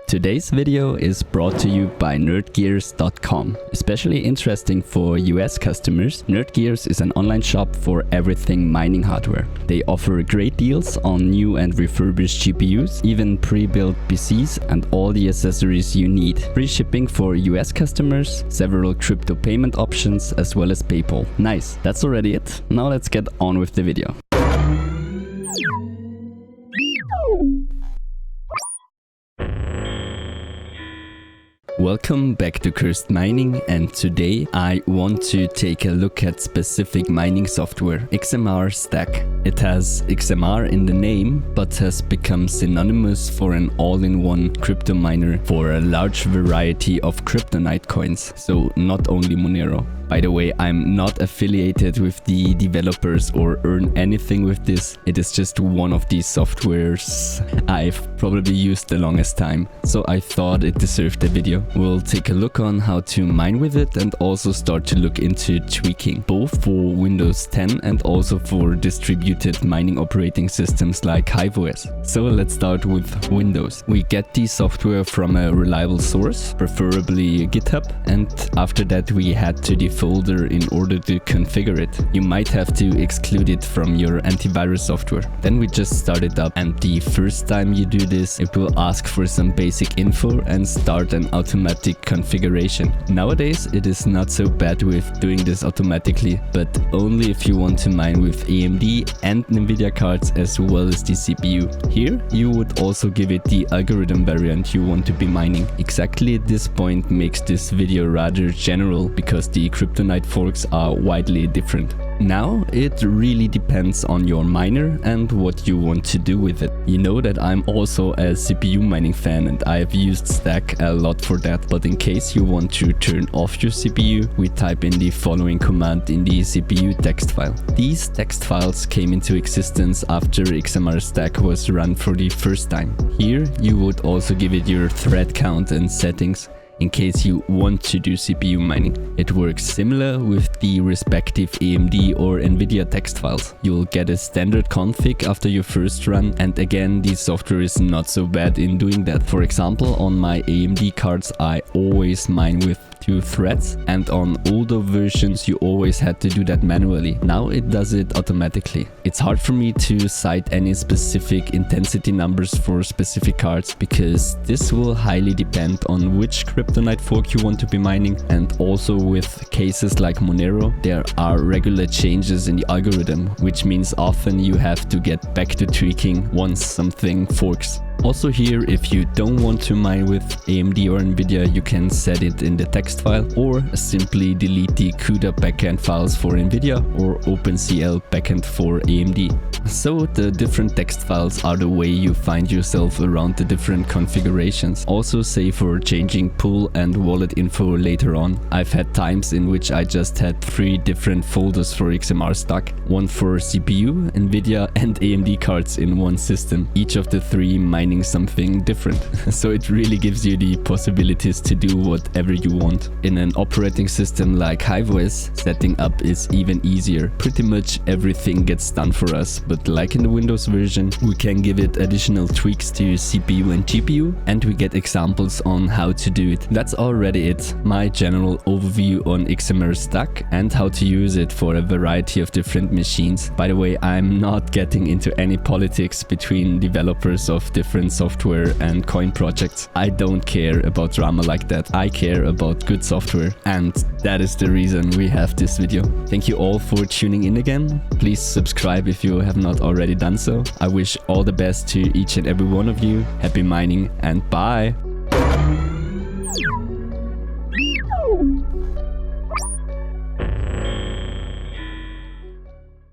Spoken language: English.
Today's video is brought to you by nerdgears.com. Especially interesting for US customers, Nerdgears is an online shop for everything mining hardware. They offer great deals on new and refurbished GPUs, even pre-built PCs and all the accessories you need. Free shipping for US customers, several crypto payment options as well as PayPal. Nice, that's already it. Now let's get on with the video. Welcome back to Cursed Mining, and today I want to take a look at specific mining software, XMR-STAK. It has XMR in the name, but has become synonymous for an all-in-one crypto miner for a large variety of kryptonite coins, so not only Monero. By the way, I'm not affiliated with the developers or earn anything with this. It is just one of these softwares I've probably used the longest time, so I thought it deserved a video. We'll take a look on how to mine with it and also start to look into tweaking, both for Windows 10 and also for distributed mining operating systems like HiveOS. So let's start with Windows. We get the software from a reliable source, preferably GitHub, and after that we head to the folder in order to configure it. You might have to exclude it from your antivirus software. Then we just start it up, and the first time you do this, it will ask for some basic info and start an automatic configuration. Nowadays it is not so bad with doing this automatically, but only if you want to mine with AMD and Nvidia cards as well as the CPU. Here you would also give it the algorithm variant you want to be mining. Exactly at this point makes this video rather general because the kryptonite forks are widely different. Now it really depends on your miner and what you want to do with it. You know that I'm also a CPU mining fan and I've used STAK a lot for that, but in case you want to turn off your CPU, we type in the following command in the CPU text file. These text files came into existence after XMR-STAK was run for the first time. Here you would also give it your thread count and settings in case you want to do CPU mining. It works similar with the respective AMD or Nvidia text files. You'll get a standard config after your first run, and again, the software is not so bad in doing that. For example, on my AMD cards I always mine with 2 threads, and on older versions you always had to do that manually. Now it does it automatically. It's hard for me to cite any specific intensity numbers for specific cards because this will highly depend on which kryptonite fork you want to be mining, and also with cases like Monero there are regular changes in the algorithm, which means often you have to get back to tweaking once something forks. Also here, if you don't want to mine with AMD or Nvidia, you can set it in the text file or simply delete the CUDA backend files for Nvidia or OpenCL backend for AMD. So the different text files are the way you find yourself around the different configurations. Also say for changing pool and wallet info later on. I've had times in which I just had 3 different folders for XMR-STAK, one for CPU, Nvidia and AMD cards in one system, each of the 3 mining something different. So it really gives you the possibilities to do whatever you want. In an operating system like HiveOS, setting up is even easier. Pretty much everything gets done for us, but like in the Windows version, we can give it additional tweaks to CPU and GPU, and we get examples on how to do it. That's already it, my general overview on XMR-STAK and how to use it for a variety of different machines. By the way, I'm not getting into any politics between developers of different software and coin projects. I don't care about drama like that. I care about good software, and that is the reason we have this video. Thank you all for tuning in again. Please subscribe if you have not already done so. I wish all the best to each and every one of you. Happy mining and bye!